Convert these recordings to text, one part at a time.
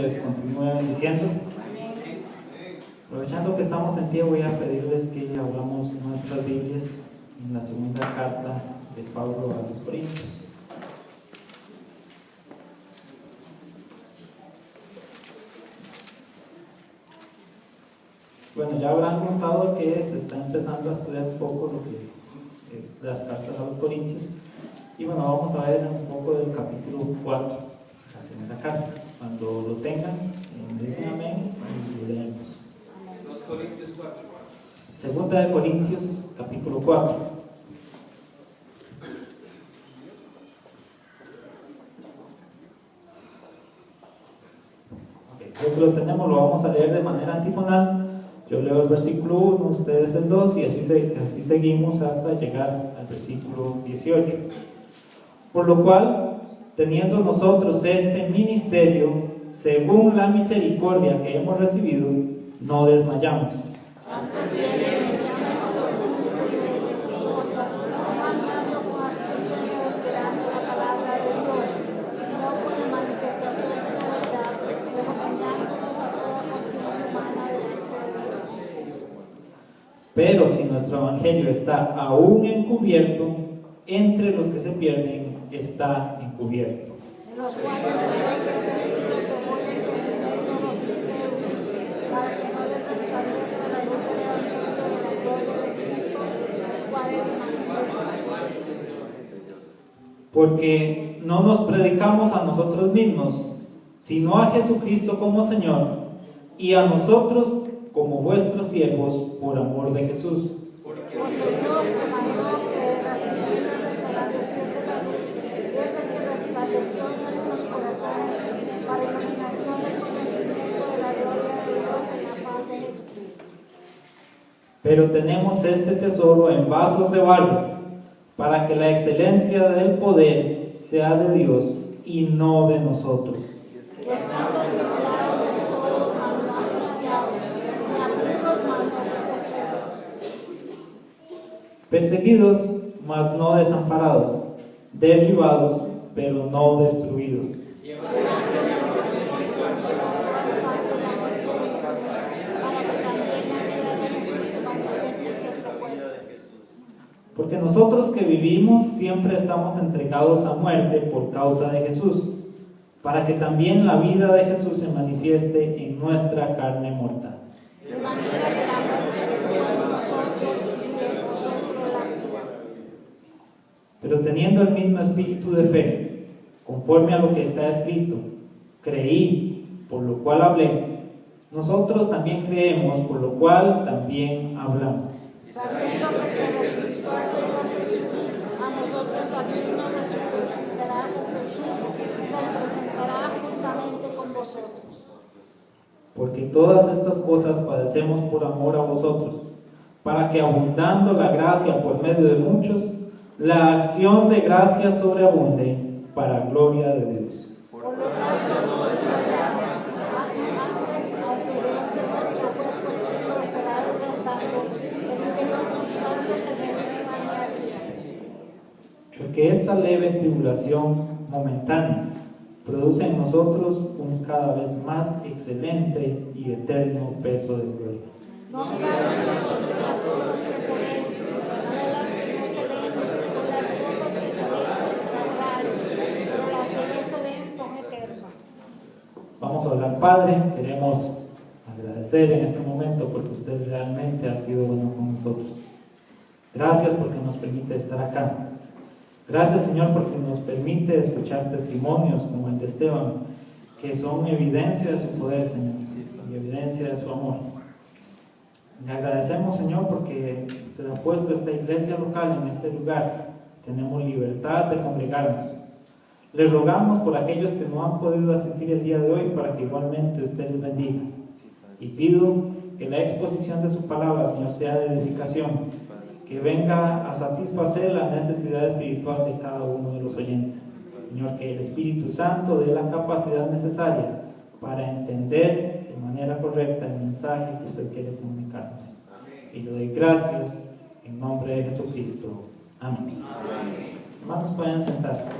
Les continúe bendiciendo. Aprovechando que estamos en pie, voy a pedirles que abramos nuestras Biblias en la segunda carta de Pablo a los Corintios. Bueno, ya habrán notado que se está empezando a estudiar un poco lo que es las cartas a los Corintios. Y bueno, vamos a ver un poco del capítulo 4, la segunda carta. Cuando lo tengan, me dicen amén y lo leemos. Los Corintios 4. Segunda de Corintios, capítulo 4. Creo que lo tenemos, lo vamos a leer de manera antifonal. Yo leo el versículo 1, ustedes el 2 y así seguimos hasta llegar al versículo 18. Por lo cual, teniendo nosotros este ministerio, según la misericordia que hemos recibido, no desmayamos. Pero si nuestro evangelio está aún encubierto, entre los que se pierden está encubierto. En los cuales desde siglos se pone entendimiento los incrédulos, para que no les resplandezca la luz del evangelio de la gloria de Cristo, el cual es imagen de Dios. Porque no nos predicamos a nosotros mismos, sino a Jesucristo como Señor, y a nosotros como vuestros siervos por amor de Jesús. Porque Dios que mandó que de las tinieblas resplandeciese la luz, es el que resplandeció en nuestros corazones para iluminación del conocimiento de la gloria de Dios en la paz de Jesucristo. Pero tenemos este tesoro en vasos de barro, para que la excelencia del poder sea de Dios y no de nosotros. Estando tribulados en todo, mas no angustiados, en apuros, mas no desesperados. Perseguidos, mas no desamparados, derribados, pero no destruidos. Porque nosotros que vivimos siempre estamos entregados a muerte por causa de Jesús, para que también la vida de Jesús se manifieste en nuestra carne mortal. De manera que la muerte de nosotros y de vosotros la vida. Pero teniendo el mismo espíritu de fe, conforme a lo que está escrito, creí, por lo cual hablé. Nosotros también creemos, por lo cual también hablamos. Sabiendo que resucitó al Señor Jesús, a nosotros también nos resucitará con Jesús y nos presentará juntamente con vosotros. Porque todas estas cosas padecemos por amor a vosotros, para que abundando la gracia por medio de muchos, la acción de gracia sobreabunde para gloria de Dios. Por lo tanto, no desmayamos, antes, aunque de este nuestro cuerpo exterior será desgastando, el interior constante se renueva día a día. Porque esta leve tribulación momentánea produce en nosotros un cada vez más excelente y eterno peso de gloria. No mirando nosotros las cosas que se ven, sino las que no se ven, pues las cosas que se ven son temporales, pero las que no se ven son eternas. Vamos a hablar, Padre, queremos agradecer en este momento porque usted realmente ha sido bueno con nosotros. Gracias porque nos permite estar acá. Gracias, Señor, porque nos permite escuchar testimonios como el de Esteban, que son evidencia de su poder, Señor, y evidencia de su amor. Le agradecemos, Señor, porque usted ha puesto esta iglesia local en este lugar. Tenemos libertad de congregarnos. Le rogamos por aquellos que no han podido asistir el día de hoy para que igualmente usted les bendiga. Y pido que la exposición de su palabra, Señor, sea de edificación, que venga a satisfacer la necesidad espiritual de cada uno de los oyentes. Señor, que el Espíritu Santo dé la capacidad necesaria para entender de manera correcta el mensaje que usted quiere comunicarnos. Y le doy gracias en nombre de Jesucristo. Amén. Hermanos, pueden sentarse.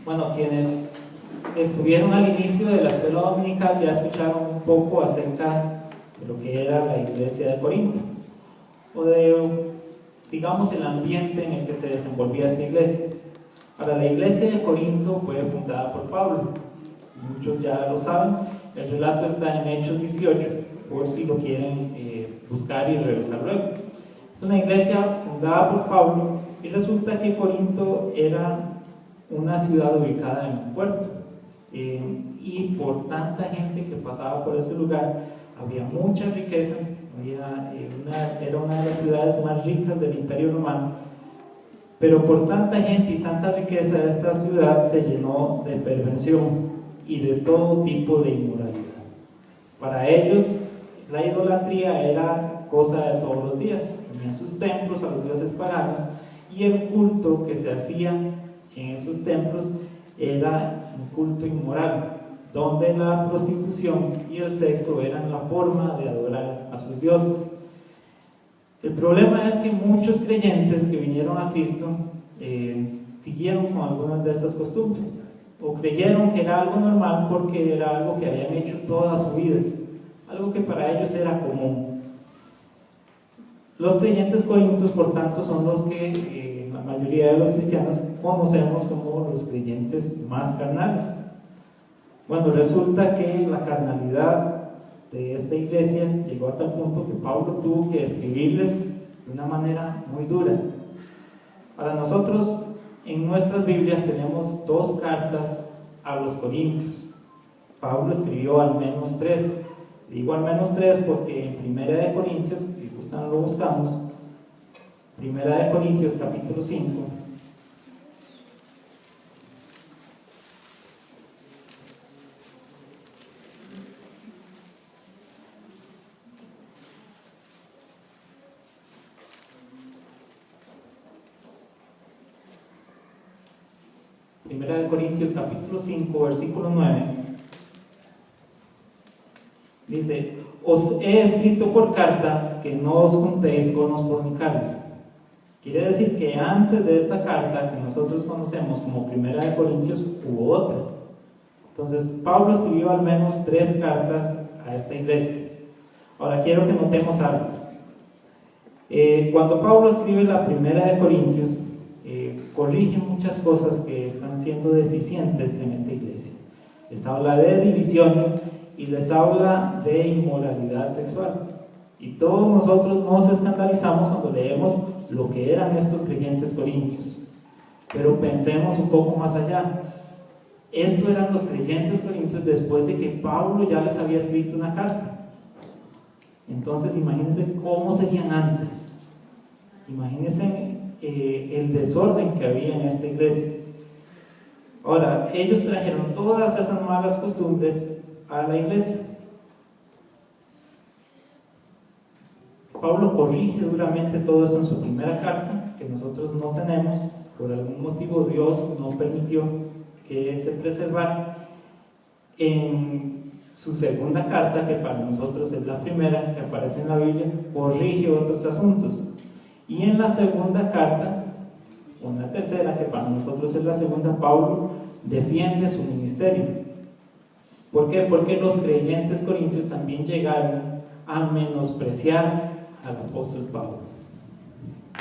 Bueno, quienes estuvieron al inicio de la escuela dominical ya escucharon un poco acerca de lo que era la iglesia de Corinto, o de, digamos, el ambiente en el que se desenvolvía esta iglesia. Ahora, la iglesia de Corinto fue fundada por Pablo, muchos ya lo saben, el relato está en Hechos 18, por si lo quieren buscar y revisar luego. Es una iglesia fundada por Pablo y resulta que Corinto era una ciudad ubicada en un puerto, y por tanta gente que pasaba por ese lugar había mucha riqueza, era una de las ciudades más ricas del Imperio Romano, pero por tanta gente y tanta riqueza esta ciudad se llenó de perversión y de todo tipo de inmoralidad. Para ellos la idolatría era cosa de todos los días, tenían sus templos a los dioses paganos y el culto que se hacía en esos templos era un culto inmoral, donde la prostitución y el sexo eran la forma de adorar a sus dioses. El problema es que muchos creyentes que vinieron a Cristo siguieron con algunas de estas costumbres, o creyeron que era algo normal porque era algo que habían hecho toda su vida, algo que para ellos era común. Los creyentes corintios, por tanto, son los que la mayoría de los cristianos conocemos como los creyentes más carnales. Bueno, resulta que la carnalidad de esta iglesia llegó a tal punto que Pablo tuvo que escribirles de una manera muy dura. Para nosotros, en nuestras Biblias tenemos 2 cartas a los Corintios. Pablo escribió al menos 3. Digo al menos 3 porque en Primera de Corintios, si gustan lo buscamos, Primera de Corintios capítulo 5. Primera de Corintios capítulo 5, versículo 9. Dice: os he escrito por carta que no os juntéis con los fornicarios. Quiere decir que antes de esta carta que nosotros conocemos como Primera de Corintios hubo otra. Entonces Pablo escribió al menos 3 cartas a esta iglesia. Ahora quiero que notemos algo. Cuando Pablo escribe la Primera de Corintios, corrige muchas cosas que están siendo deficientes en esta iglesia. Les habla de divisiones y les habla de inmoralidad sexual. Y todos nosotros nos escandalizamos cuando leemos lo que eran estos creyentes corintios. Pero pensemos un poco más allá. Estos eran los creyentes corintios después de que Pablo ya les había escrito una carta. Entonces imagínense cómo serían antes. Imagínense el desorden que había en esta iglesia. Ahora, ellos trajeron todas esas malas costumbres a la iglesia. Pablo corrige duramente todo eso en su primera carta, que nosotros no tenemos. Por algún motivo Dios no permitió que se preservara. En su segunda carta, que para nosotros es la primera que aparece en la Biblia, corrige otros asuntos. Y en la segunda carta, o en la tercera, que para nosotros es la segunda, Pablo defiende su ministerio. ¿Por qué? Porque los creyentes corintios también llegaron a menospreciar al apóstol Pablo.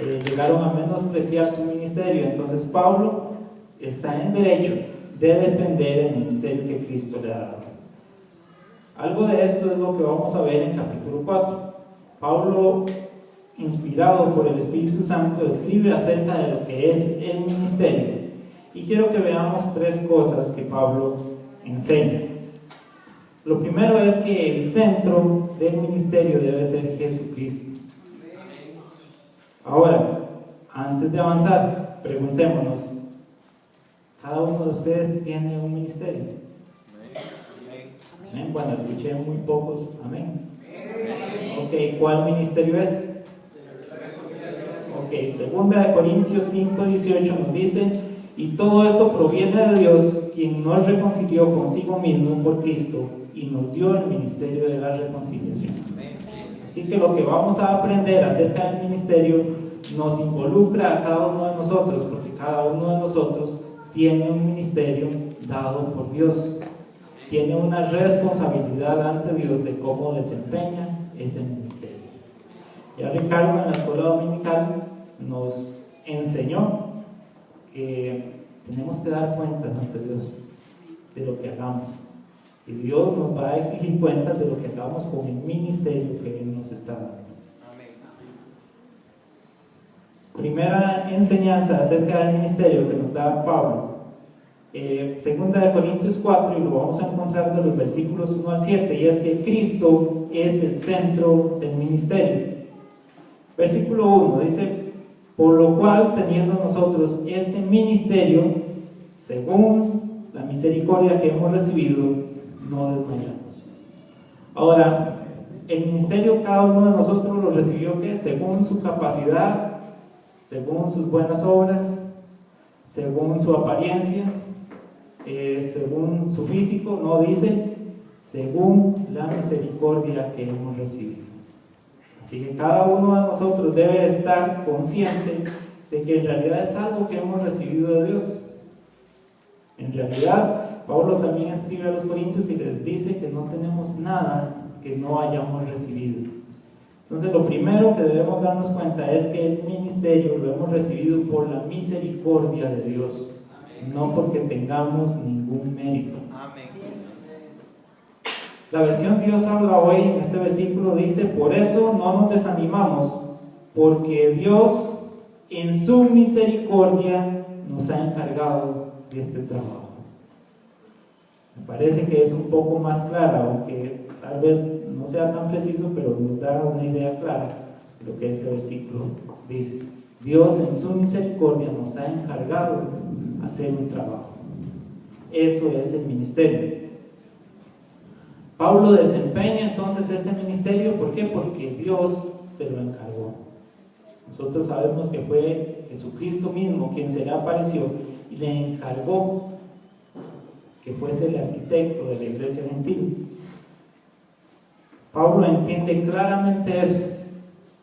Llegaron a menospreciar su ministerio. Entonces Pablo está en derecho de defender el ministerio que Cristo le ha dado. Algo de esto es lo que vamos a ver en capítulo 4. Pablo, inspirado por el Espíritu Santo, escribe acerca de lo que es el ministerio. Y quiero que veamos 3 cosas que Pablo enseña. Lo primero es que el centro del ministerio debe ser Jesucristo. Ahora, antes de avanzar, preguntémonos, ¿cada uno de ustedes tiene un ministerio? Amén. Bueno, escuché muy pocos, amén. Ok, ¿cuál ministerio es? Ok, segunda de Corintios 5:18 nos dice: y todo esto proviene de Dios, quien nos reconcilió consigo mismo por Cristo y nos dio el ministerio de la reconciliación. Así que lo que vamos a aprender acerca del ministerio nos involucra a cada uno de nosotros, porque cada uno de nosotros tiene un ministerio dado por Dios. Tiene una responsabilidad ante Dios de cómo desempeña ese ministerio. Ya Ricardo en la escuela dominical nos enseñó que tenemos que dar cuentas ante Dios de lo que hagamos. Y Dios nos va a exigir cuentas de lo que hagamos con el ministerio que Él nos está dando. Primera enseñanza acerca del ministerio que nos da Pablo. Segunda de Corintios 4, y lo vamos a encontrar de los versículos 1 al 7, y es que Cristo es el centro del ministerio. Versículo 1 dice: por lo cual, teniendo nosotros este ministerio, según la misericordia que hemos recibido, no desmayamos. Ahora, el ministerio cada uno de nosotros lo recibió ¿qué? Según su capacidad, según sus buenas obras, según su apariencia, según su físico. No, dice según la misericordia que hemos recibido. Así que cada uno de nosotros debe estar consciente de que en realidad es algo que hemos recibido de Dios. En realidad, Pablo también escribe a los Corintios y les dice que no tenemos nada que no hayamos recibido. Entonces, lo primero que debemos darnos cuenta es que el ministerio lo hemos recibido por la misericordia de Dios, no porque tengamos ningún mérito. La versión Dios habla hoy en este versículo dice: por eso no nos desanimamos, porque Dios en su misericordia nos ha encargado de este trabajo. Me parece que es un poco más clara, aunque tal vez no sea tan preciso, pero nos da una idea clara de lo que este versículo dice. Dios en su misericordia nos ha encargado de hacer un trabajo. Eso es el ministerio. Pablo desempeña entonces este ministerio. ¿Por qué? Porque Dios se lo encargó. Nosotros sabemos que fue Jesucristo mismo quien se le apareció y le encargó que fuese el arquitecto de la iglesia gentil. Pablo entiende claramente eso.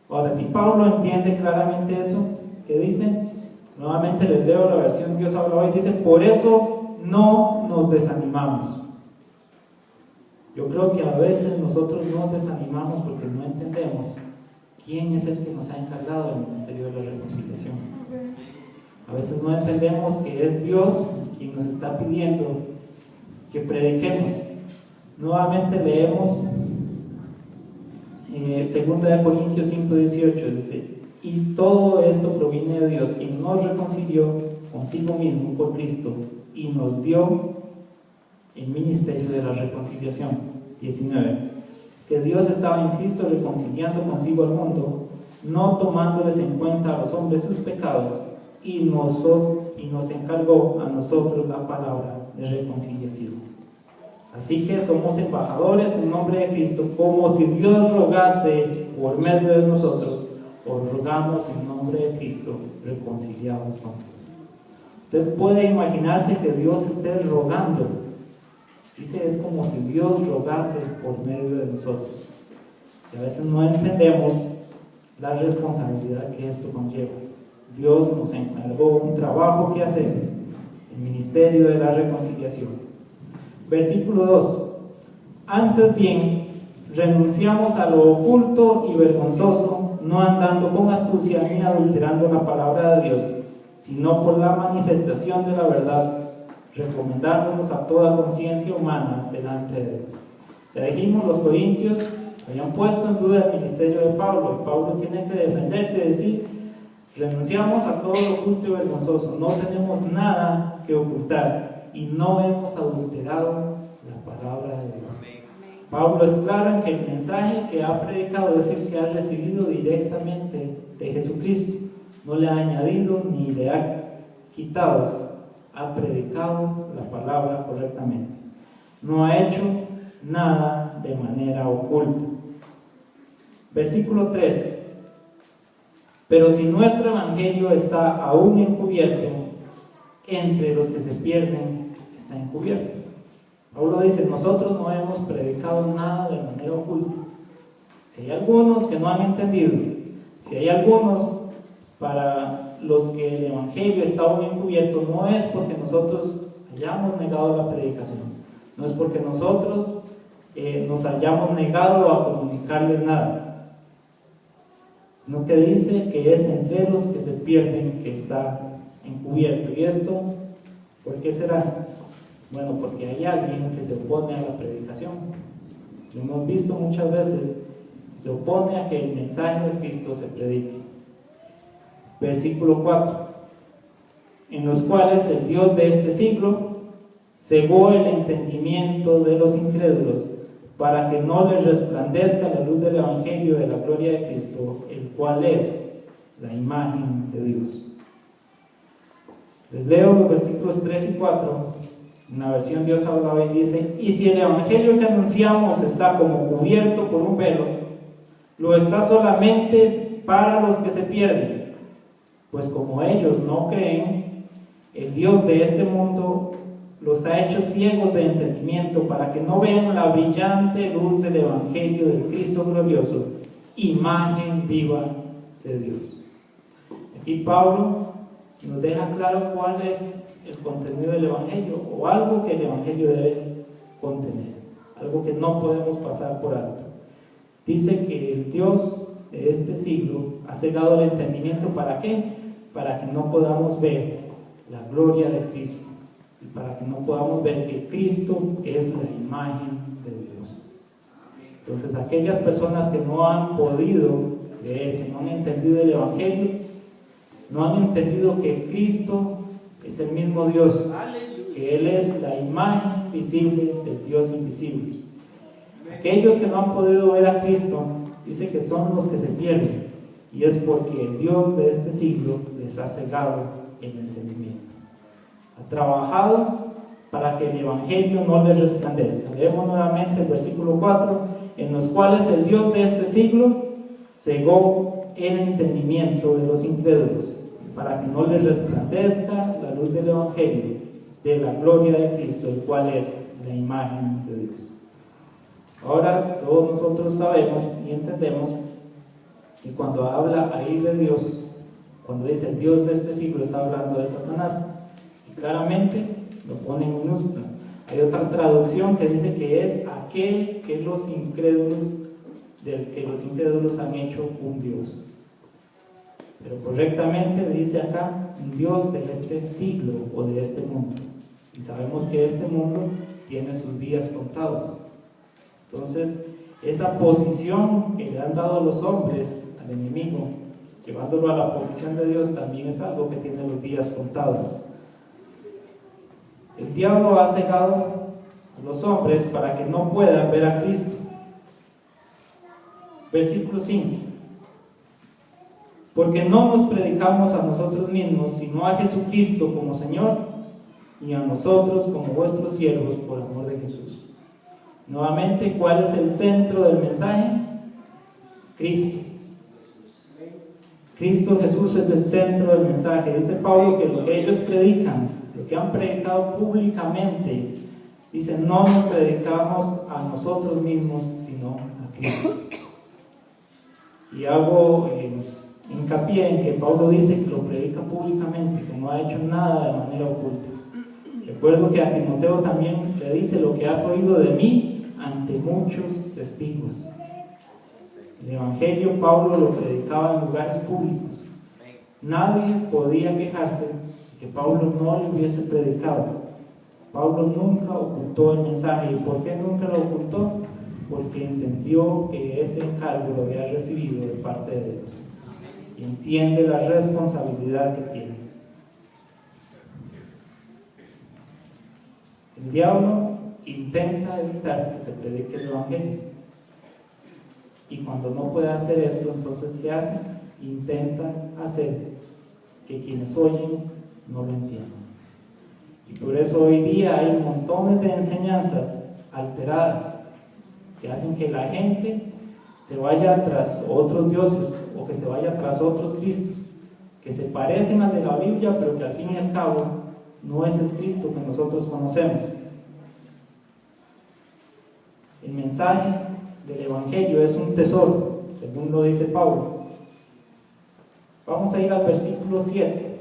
Ahora, si Pablo entiende claramente eso, ¿qué dice? Nuevamente les leo la versión Dios habla hoy. Dice: por eso no nos desanimamos. Yo creo que a veces nosotros nos desanimamos porque no entendemos quién es el que nos ha encargado del ministerio de la reconciliación. A veces no entendemos que es Dios quien nos está pidiendo que prediquemos. Nuevamente leemos 2 de Corintios 5:18, dice: y todo esto proviene de Dios, quien nos reconcilió consigo mismo por Cristo y nos dio el ministerio de la reconciliación. 19. Que Dios estaba en Cristo reconciliando consigo al mundo, no tomándoles en cuenta a los hombres sus pecados, y nos encargó a nosotros la palabra de reconciliación. Así que somos embajadores en nombre de Cristo, como si Dios rogase por medio de nosotros. Os rogamos en nombre de Cristo, reconciliados con Dios. Usted puede imaginarse que Dios esté rogando. Dice, es como si Dios rogase por medio de nosotros. Y a veces no entendemos la responsabilidad que esto conlleva. Dios nos encargó un trabajo que hacer, el ministerio de la reconciliación. Versículo 2. Antes bien, renunciamos a lo oculto y vergonzoso, no andando con astucia ni adulterando la palabra de Dios, sino por la manifestación de la verdad, recomendándonos a toda conciencia humana delante de Dios. Ya dijimos, los corintios habían puesto en duda el ministerio de Pablo, y Pablo tiene que defenderse y decir: renunciamos a todo lo oculto y vergonzoso, no tenemos nada que ocultar y no hemos adulterado la palabra de Dios. Pablo es claro en que el mensaje que ha predicado es el que ha recibido directamente de Jesucristo, no le ha añadido ni le ha quitado. Ha predicado la palabra correctamente. No ha hecho nada de manera oculta. Versículo 3. Pero si nuestro evangelio está aún encubierto, entre los que se pierden está encubierto. Pablo dice: nosotros no hemos predicado nada de manera oculta. Si hay algunos que no han entendido, si hay algunos para los que el Evangelio está aún encubierto no es porque nosotros hayamos negado la predicación, no es porque nosotros nos hayamos negado a comunicarles nada, sino que dice que es entre los que se pierden que está encubierto. ¿Y esto por qué será? Bueno, porque hay alguien que se opone a la predicación. Lo hemos visto muchas veces, se opone a que el mensaje de Cristo se predique. Versículo 4: en los cuales el Dios de este siglo cegó el entendimiento de los incrédulos, para que no les resplandezca la luz del Evangelio de la gloria de Cristo, el cual es la imagen de Dios. Les leo los versículos 3 y 4. Una versión Dios habla hoy, dice: y si el Evangelio que anunciamos está como cubierto por un velo, lo está solamente para los que se pierden, pues como ellos no creen, el Dios de este mundo los ha hecho ciegos de entendimiento, para que no vean la brillante luz del Evangelio del Cristo glorioso, imagen viva de Dios. Aquí Pablo nos deja claro cuál es el contenido del Evangelio, o algo que el Evangelio debe contener, algo que no podemos pasar por alto. Dice que el Dios de este siglo ha cegado el entendimiento. ¿Para qué? Para que no podamos ver la gloria de Cristo, y para que no podamos ver que Cristo es la imagen de Dios. Entonces, aquellas personas que no han podido creer, que no han entendido el Evangelio, no han entendido que Cristo es el mismo Dios, que Él es la imagen visible del Dios invisible. Aquellos que no han podido ver a Cristo, dice que son los que se pierden, y es porque el Dios de este siglo les ha cegado el entendimiento. Ha trabajado para que el Evangelio no les resplandezca. Leemos nuevamente el versículo 4: en los cuales el Dios de este siglo cegó el entendimiento de los incrédulos, para que no les resplandezca la luz del Evangelio de la gloria de Cristo, el cual es la imagen de Dios. Ahora todos nosotros sabemos y entendemos que cuando habla ahí de Dios, cuando dice el Dios de este siglo, está hablando de Satanás, y claramente lo pone en minúscula. Hay otra traducción que dice que es aquel que los incrédulos, del que los incrédulos han hecho un Dios. Pero correctamente dice acá un Dios de este siglo o de este mundo, y sabemos que este mundo tiene sus días contados. Entonces, esa posición que le han dado los hombres al enemigo, llevándolo a la posición de Dios, también es algo que tiene los días contados. El diablo ha cegado a los hombres para que no puedan ver a Cristo. Versículo 5: porque no nos predicamos a nosotros mismos, sino a Jesucristo como Señor, y a nosotros como vuestros siervos por amor de Jesús. Nuevamente, ¿cuál es el centro del mensaje? Cristo. Cristo Jesús es el centro del mensaje. Dice Pablo que lo que ellos predican, lo que han predicado públicamente, dice: no nos predicamos a nosotros mismos, sino a Cristo. Y hago hincapié en que Pablo dice que lo predica públicamente, que no ha hecho nada de manera oculta. Recuerdo que a Timoteo también le dice: lo que has oído de mí ante muchos testigos. El Evangelio Pablo lo predicaba en lugares públicos. Nadie podía quejarse de que Pablo no le hubiese predicado. Pablo nunca ocultó el mensaje. ¿Y por qué nunca lo ocultó? Porque entendió que ese encargo lo había recibido de parte de Dios, y entiende la responsabilidad que tiene. El diablo intenta evitar que se predique el Evangelio, y cuando no puede hacer esto, entonces ¿qué hace? Intenta hacer que quienes oyen no lo entiendan. Y por eso hoy día hay montones de enseñanzas alteradas que hacen que la gente se vaya tras otros dioses, o que se vaya tras otros cristos que se parecen al de la Biblia, pero que al fin y al cabo no es el Cristo que nosotros conocemos. El mensaje del Evangelio es un tesoro, según lo dice Pablo. Vamos a ir al versículo 7.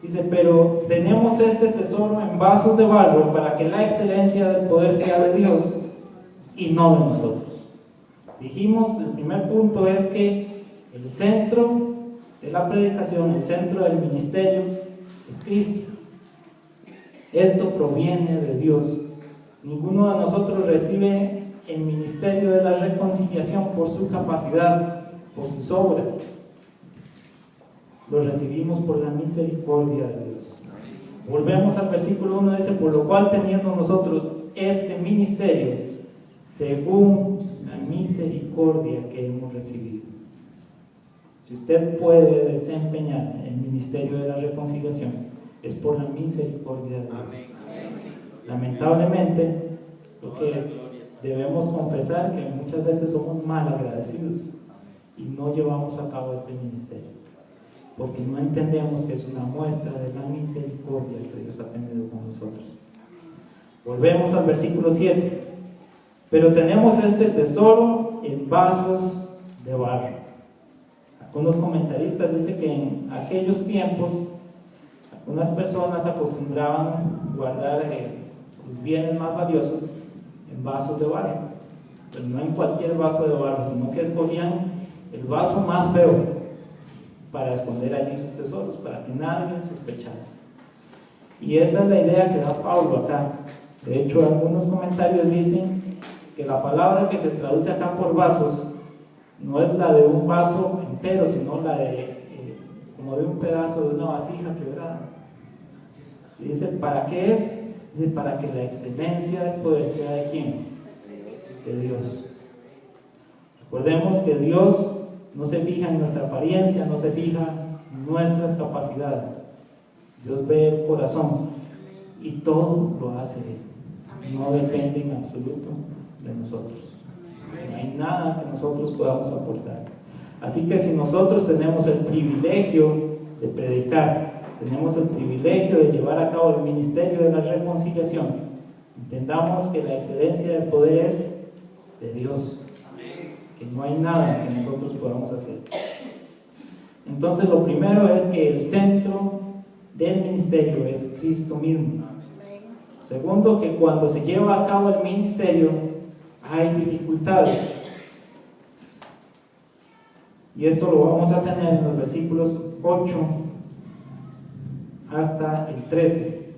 Dice, pero tenemos este tesoro en vasos de barro para que la excelencia del poder sea de Dios y no de nosotros. Dijimos, el primer punto es que el centro de la predicación, el centro del ministerio es Cristo. Esto proviene de Dios. Ninguno de nosotros recibe el ministerio de la reconciliación por su capacidad, por sus obras. Lo recibimos por la misericordia de Dios. Volvemos al versículo 1, dice, por lo cual teniendo nosotros este ministerio, según la misericordia que hemos recibido. Si usted puede desempeñar el ministerio de la reconciliación, es por la misericordia de Dios. Lamentablemente, lo que debemos confesar que muchas veces somos mal agradecidos y no llevamos a cabo este ministerio, porque no entendemos que es una muestra de la misericordia que Dios ha tenido con nosotros. Volvemos al versículo 7. Pero tenemos este tesoro en vasos de barro. Algunos comentaristas dicen que en aquellos tiempos algunas personas acostumbraban guardar sus bienes más valiosos en vasos de barro, pero no en cualquier vaso de barro, sino que escogían el vaso más feo para esconder allí sus tesoros, para que nadie sospechara. Y esa es la idea que da Pablo acá. De hecho, algunos comentarios dicen que la palabra que se traduce acá por vasos no es la de un vaso entero, sino la de como de un pedazo de una vasija quebrada. Y dice, ¿para qué es? Dice, para que la excelencia del poder sea de ¿quién? De Dios. Recordemos que Dios no se fija en nuestra apariencia, no se fija en nuestras capacidades. Dios ve el corazón y todo lo hace Él. No depende en absoluto de nosotros. No hay nada que nosotros podamos aportar. Así que si nosotros tenemos el privilegio de predicar, tenemos el privilegio de llevar a cabo el ministerio de la reconciliación, entendamos que la excelencia del poder es de Dios, que no hay nada que nosotros podamos hacer. Entonces lo primero es que el centro del ministerio es Cristo mismo. Segundo, que cuando se lleva a cabo el ministerio hay dificultades, y eso lo vamos a tener en los versículos 8 hasta el 13.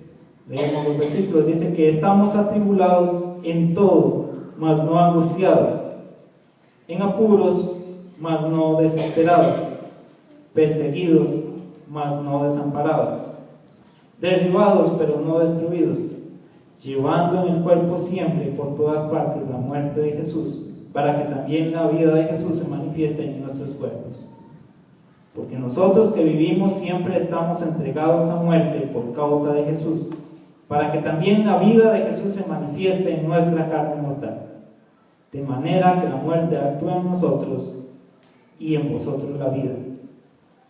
Leemos los versículos. Dice que estamos atribulados en todo, mas no angustiados, en apuros, mas no desesperados, perseguidos, mas no desamparados, derribados, pero no destruidos, llevando en el cuerpo siempre y por todas partes la muerte de Jesús, para que también la vida de Jesús se manifieste en nuestros cuerpos. Porque nosotros que vivimos siempre estamos entregados a muerte por causa de Jesús, para que también la vida de Jesús se manifieste en nuestra carne mortal, de manera que la muerte actúe en nosotros y en vosotros la vida.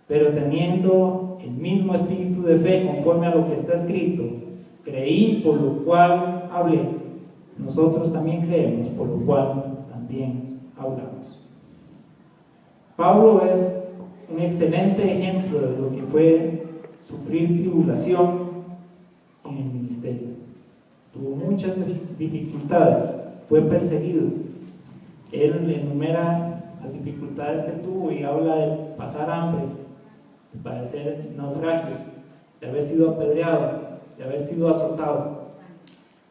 Pero teniendo el mismo espíritu de fe conforme a lo que está escrito, creí, por lo cual hablé. Nosotros también creemos, por lo cual también hablamos. Pablo es un excelente ejemplo de lo que fue sufrir tribulación en el ministerio. Tuvo muchas dificultades, fue perseguido. Él enumera las dificultades que tuvo y habla de pasar hambre, de padecer naufragios, de haber sido apedreado, de haber sido azotado.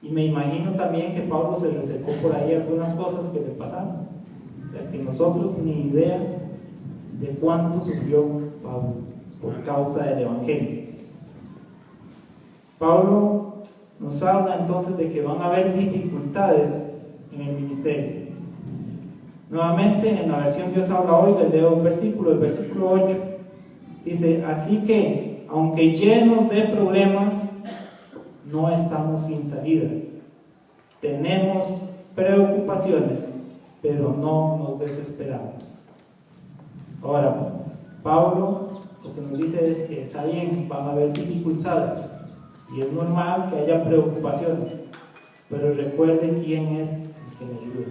Y me imagino también que Pablo se reservó por ahí algunas cosas que le pasaron, o sea, que nosotros ni idea de cuánto sufrió Pablo por causa del Evangelio. Pablo nos habla entonces de que van a haber dificultades en el ministerio. Nuevamente en la versión Dios habla hoy les leo un versículo, el versículo 8. Dice, así que aunque llenos de problemas, no estamos sin salida. Tenemos preocupaciones, pero no nos desesperamos. Ahora, Pablo lo que nos dice es que está bien, van a haber dificultades y es normal que haya preocupaciones, pero recuerde quién es el que le ayuda.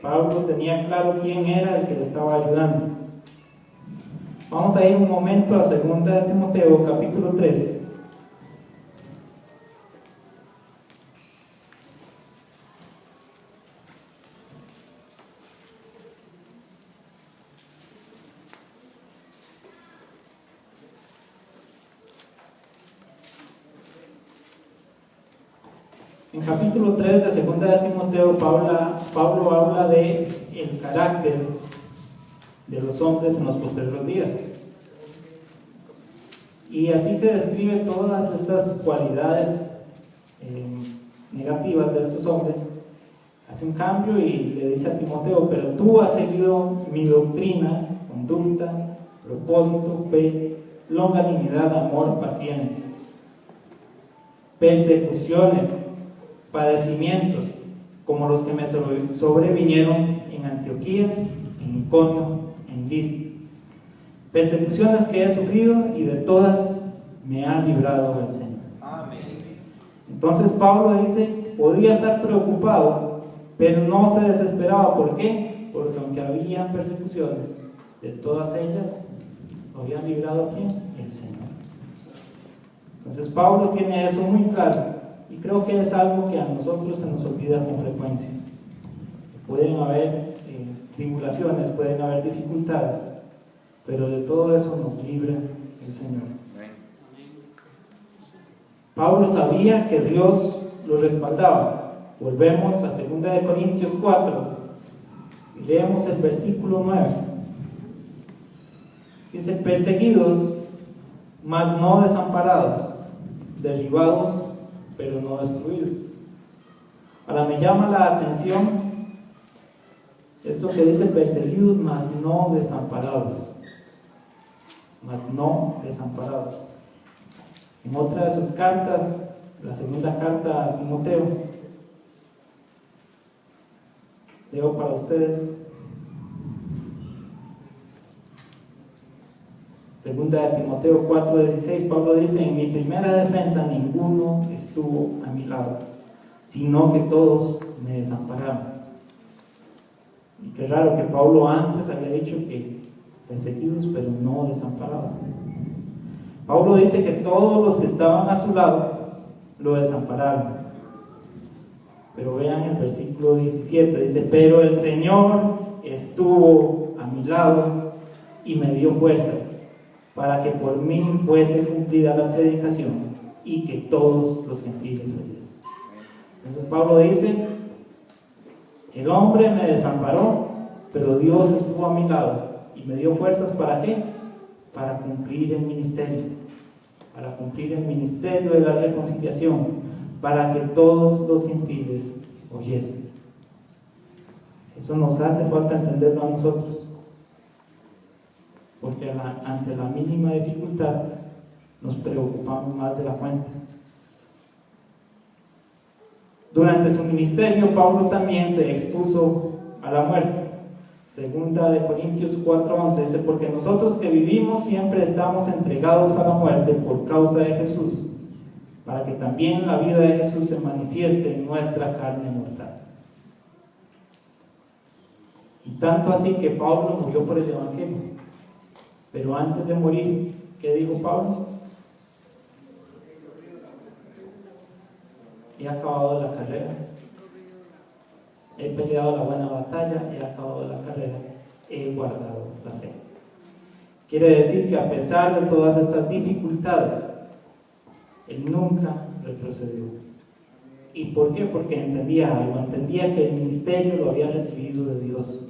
Pablo tenía claro quién era el que le estaba ayudando. Vamos a ir un momento a 2 de Timoteo, capítulo 3. En capítulo 3 de 2 de Timoteo, Pablo habla de el carácter de los hombres en los posteriores días. Y así que describe todas estas cualidades negativas de estos hombres. Hace un cambio y le dice a Timoteo: pero tú has seguido mi doctrina, conducta, propósito, fe, longanimidad, amor, paciencia, persecuciones, padecimientos, como los que me sobrevinieron en Antioquía, en Iconio, en Listra. Persecuciones que he sufrido y de todas me ha librado el Señor. Amén. Entonces Pablo dice, podía estar preocupado, pero no se desesperaba. ¿Por qué? Porque aunque había persecuciones, de todas ellas lo había librado ¿quién? El Señor. Entonces Pablo tiene eso muy claro. Y creo que es algo que a nosotros se nos olvida con frecuencia. Pueden haber tribulaciones, pueden haber dificultades, pero de todo eso nos libra el Señor. Pablo sabía que Dios lo respaldaba. Volvemos a 2 de Corintios 4 y leemos el versículo 9. Dice: perseguidos, mas no desamparados, derribados, pero no destruidos. Ahora me llama la atención esto que dice: perseguidos, mas no desamparados. Mas no desamparados. En otra de sus cartas, la segunda carta a Timoteo, leo para ustedes. Segunda de Timoteo 4:16, Pablo dice: en mi primera defensa ninguno estuvo a mi lado, sino que todos me desampararon. Y qué raro que Pablo antes había dicho que perseguidos pero no desamparados. Pablo dice que todos los que estaban a su lado lo desampararon. Pero vean el versículo 17, dice: pero el Señor estuvo a mi lado y me dio fuerzas para que por mí fuese cumplida la predicación y que todos los gentiles oyesen. Entonces Pablo dice: el hombre me desamparó, pero Dios estuvo a mi lado y me dio fuerzas ¿para qué? Para cumplir el ministerio, para cumplir el ministerio de la reconciliación, para que todos los gentiles oyesen. Eso nos hace falta entenderlo a nosotros, porque ante la mínima dificultad nos preocupamos más de la cuenta. Durante su ministerio, Pablo también se expuso a la muerte. Segunda de Corintios 4:11 dice: porque nosotros que vivimos siempre estamos entregados a la muerte por causa de Jesús, para que también la vida de Jesús se manifieste en nuestra carne mortal. Y tanto así que Pablo murió por el Evangelio. Pero antes de morir, ¿qué dijo Pablo? He acabado la carrera, he peleado la buena batalla, he acabado la carrera, he guardado la fe. Quiere decir que a pesar de todas estas dificultades, él nunca retrocedió. ¿Y por qué? Porque entendía algo, entendía que el ministerio lo había recibido de Dios.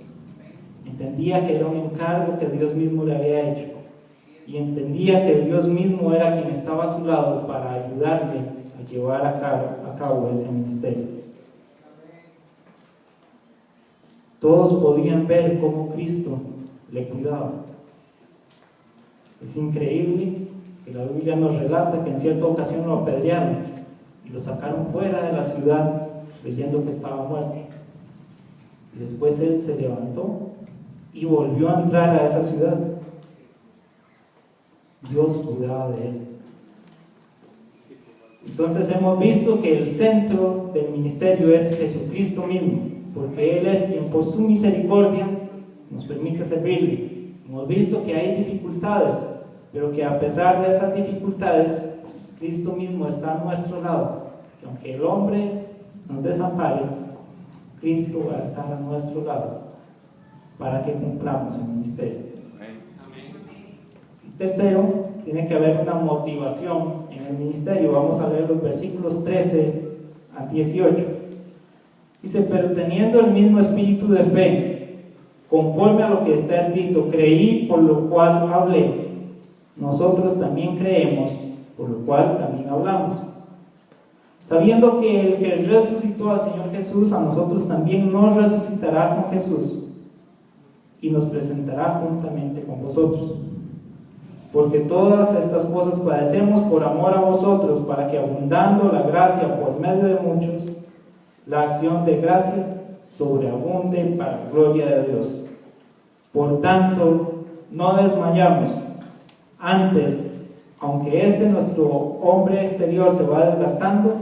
Entendía que era un encargo que Dios mismo le había hecho. Y entendía que Dios mismo era quien estaba a su lado para ayudarle a llevar a cabo ese ministerio. Todos podían ver cómo Cristo le cuidaba. Es increíble que la Biblia nos relata que en cierta ocasión lo apedrearon y lo sacaron fuera de la ciudad creyendo que estaba muerto. Y después él se levantó y volvió a entrar a esa ciudad. Dios cuidaba de él. Entonces hemos visto que el centro del ministerio es Jesucristo mismo, porque Él es quien por su misericordia nos permite servirle, Hemos visto que hay dificultades, pero que a pesar de esas dificultades, Cristo mismo está a nuestro lado. Que aunque el hombre nos desampare, Cristo va a estar a nuestro lado para que cumplamos el ministerio. Y tercero, tiene que haber una motivación en el ministerio. Vamos a leer los versículos 13 a 18. Dice: pero teniendo el mismo espíritu de fe, conforme a lo que está escrito, creí, por lo cual hablé. Nosotros también creemos, por lo cual también hablamos. Sabiendo que el que resucitó al Señor Jesús, a nosotros también nos resucitará con Jesús y nos presentará juntamente con vosotros. Porque todas estas cosas padecemos por amor a vosotros, para que abundando la gracia por medio de muchos, la acción de gracias sobreabunde para la gloria de Dios. Por tanto, no desmayamos. Antes, aunque nuestro hombre exterior se va desgastando,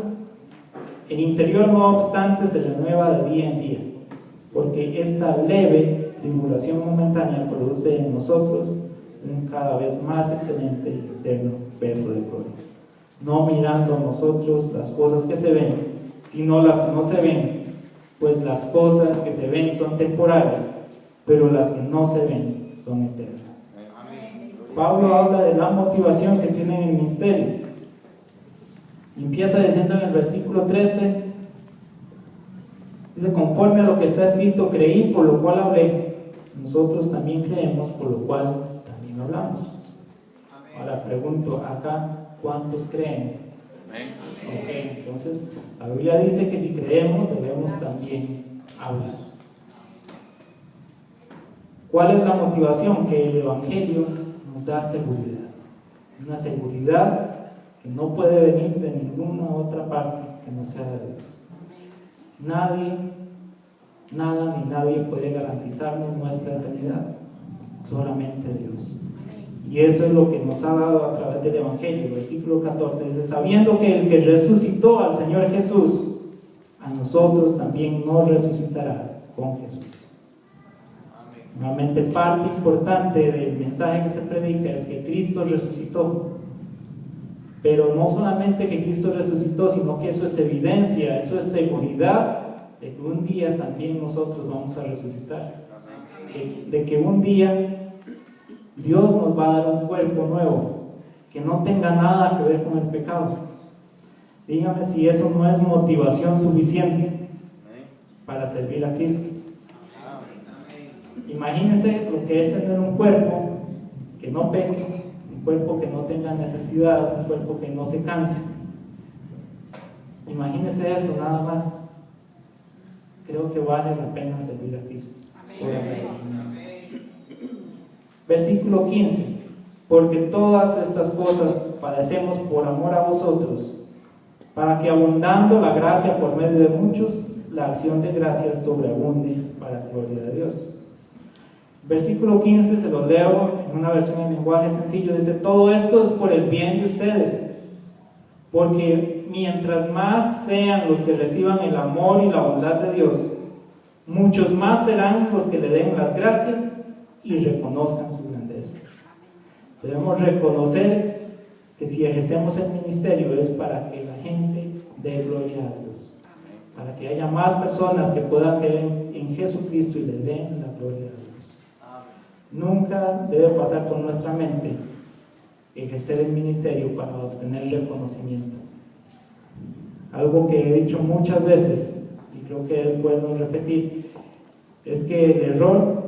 el interior no obstante se renueva de día en día, porque esta leve tribulación momentánea produce en nosotros un cada vez más excelente y eterno peso de gloria, no mirando a nosotros las cosas que se ven, sino las que no se ven, pues las cosas que se ven son temporales, pero las que no se ven son eternas. Pablo habla de la motivación que tiene en el ministerio. Empieza diciendo en el versículo 13, dice: conforme a lo que está escrito, creí, por lo cual hablé. Nosotros también creemos, por lo cual también hablamos. Ahora pregunto acá, ¿cuántos creen? Ok, entonces la Biblia dice que si creemos debemos también hablar. ¿Cuál es la motivación? Que el Evangelio nos da seguridad, una seguridad que no puede venir de ninguna otra parte que no sea de Dios. Nadie, nada ni nadie puede garantizarnos nuestra eternidad, solamente Dios. Y eso es lo que nos ha dado a través del Evangelio. Versículo 14 dice: sabiendo que el que resucitó al Señor Jesús, a nosotros también nos resucitará con Jesús. Nuevamente, parte importante del mensaje que se predica es que Cristo resucitó. Pero no solamente que Cristo resucitó, sino que eso es evidencia, eso es seguridad de que un día también nosotros vamos a resucitar. De que un día Dios nos va a dar un cuerpo nuevo, que no tenga nada que ver con el pecado. Dígame si eso no es motivación suficiente para servir a Cristo. Imagínense lo que es tener un cuerpo que no peque, un cuerpo que no tenga necesidad, un cuerpo que no se canse. Imagínense eso nada más. Creo que vale la pena servir a Cristo. Versículo 15: porque todas estas cosas padecemos por amor a vosotros, para que abundando la gracia por medio de muchos, la acción de gracias sobreabunde para la gloria de Dios. Versículo 15 se lo leo en una versión en lenguaje sencillo. Dice: todo esto es por el bien de ustedes, porque mientras más sean los que reciban el amor y la bondad de Dios, muchos más serán los que le den las gracias y reconozcan su grandeza. Debemos reconocer que si ejercemos el ministerio es para que la gente dé gloria a Dios, para que haya más personas que puedan creer en Jesucristo y le den la gloria a Dios. Nunca debe pasar por nuestra mente ejercer el ministerio para obtener reconocimiento. Algo que he dicho muchas veces y creo que es bueno repetir es que el error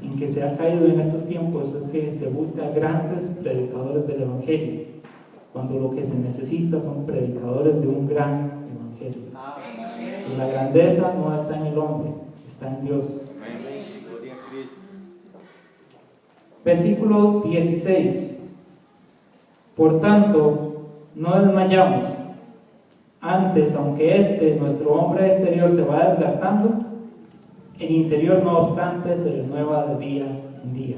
en que se ha caído en estos tiempos es que se busca grandes predicadores del Evangelio, cuando lo que se necesita son predicadores de un gran Evangelio. Y la grandeza no está en el hombre, está en Dios. Versículo 16: por tanto, no desmayamos. Antes, aunque nuestro hombre exterior se va desgastando, el interior no obstante se renueva de día en día,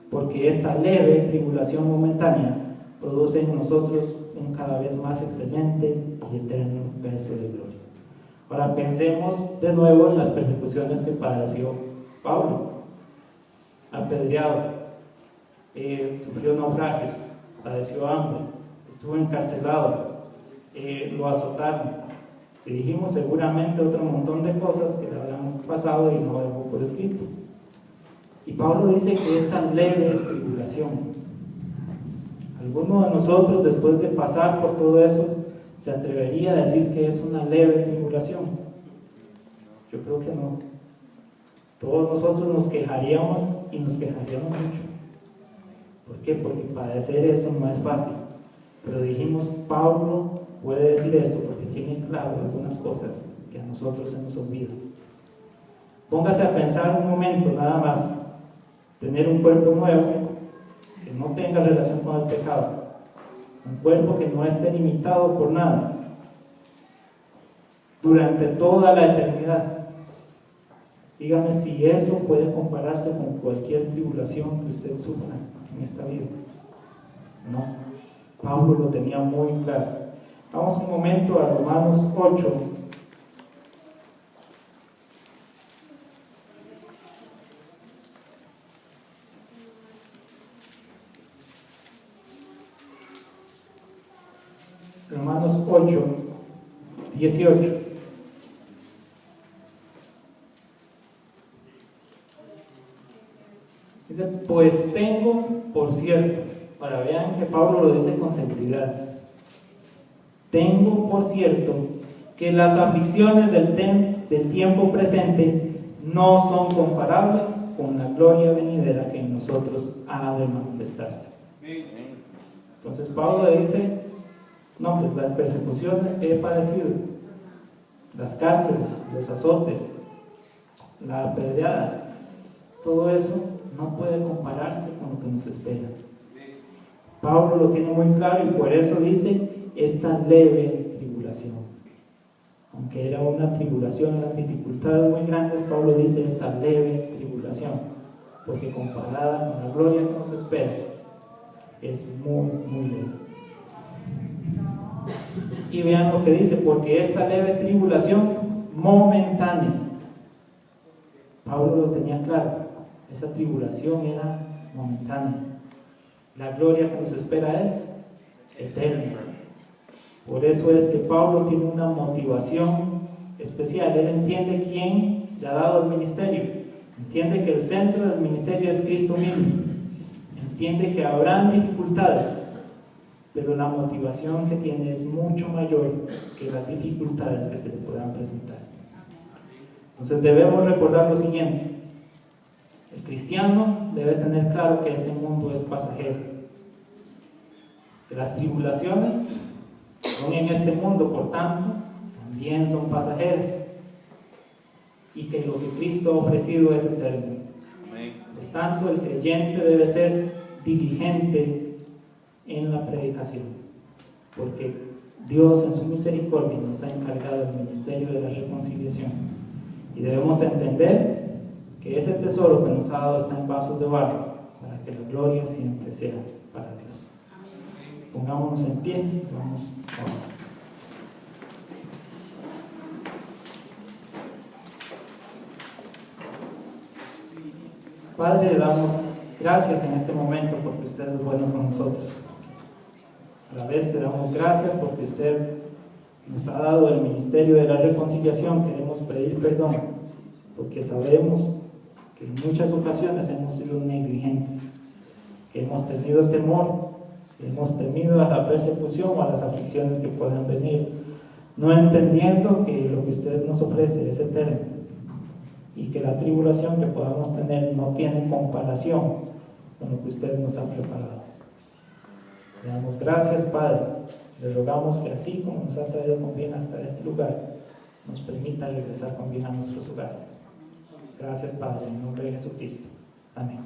porque esta leve tribulación momentánea produce en nosotros un cada vez más excelente y eterno peso de gloria. Ahora pensemos de nuevo en las persecuciones que padeció Pablo. Apedreado, sufrió naufragios, padeció hambre, estuvo encarcelado, lo azotaron. Le dijimos seguramente otro montón de cosas que le habían pasado y no dejó por escrito. Y Pablo dice que es tan leve tribulación. ¿Alguno de nosotros, después de pasar por todo eso, se atrevería a decir que es una leve tribulación? Yo creo que no. Todos nosotros nos quejaríamos y nos quejaríamos mucho. ¿Por qué? Porque padecer eso no es fácil. Pero dijimos, Pablo puede decir esto porque tiene claro algunas cosas que a nosotros se nos olvidan. Póngase a pensar un momento nada más, tener un cuerpo nuevo que no tenga relación con el pecado, un cuerpo que no esté limitado por nada durante toda la eternidad. Dígame si eso puede compararse con cualquier tribulación que usted sufra en esta vida. No, Pablo lo tenía muy claro. Vamos un momento a Romanos 8. Romanos 8, 18. Dice, pues tengo por cierto, para vean que Pablo lo dice con seguridad, tengo por cierto que las aflicciones del tiempo presente no son comparables con la gloria venidera que en nosotros ha de manifestarse. Entonces Pablo le dice, no, pues las persecuciones que he padecido, las cárceles, los azotes, la apedreada, todo eso no puede compararse con lo que nos espera. Pablo lo tiene muy claro y por eso dice esta leve tribulación. Aunque era una tribulación, eran dificultades muy grandes, Pablo dice esta leve tribulación, porque comparada con la gloria que nos espera, es muy, muy leve. Y vean lo que dice, porque esta leve tribulación momentánea. Pablo lo tenía claro, esa tribulación era momentánea. La gloria que nos espera es eterna. Por eso es que Pablo tiene una motivación especial. Él entiende quién le ha dado el ministerio. Entiende que el centro del ministerio es Cristo mismo. Entiende que habrán dificultades, pero la motivación que tiene es mucho mayor que las dificultades que se le puedan presentar. Entonces debemos recordar lo siguiente. El cristiano debe tener claro que este mundo es pasajero. Que las tribulaciones son en este mundo, por tanto, también son pasajeras. Y que lo que Cristo ha ofrecido es eterno. Por tanto, el creyente debe ser diligente en la predicación. Porque Dios en su misericordia nos ha encargado el ministerio de la reconciliación. Y debemos entender que ese tesoro que nos ha dado está en vasos de barro, para que la gloria siempre sea para Dios. Pongámonos en pie y vamos a orar. Padre, le damos gracias en este momento porque usted es bueno con nosotros. A la vez te damos gracias porque usted nos ha dado el ministerio de la reconciliación. Queremos pedir perdón porque sabemos que en muchas ocasiones hemos sido negligentes, que hemos tenido temor, que hemos temido a la persecución o a las aflicciones que puedan venir, no entendiendo que lo que usted nos ofrece es eterno y que la tribulación que podamos tener no tiene comparación con lo que usted nos ha preparado. Le damos gracias, Padre. Le rogamos que así como nos ha traído con bien hasta este lugar, nos permita regresar con bien a nuestros hogares. Gracias, Padre, en nombre de Jesucristo. Amén.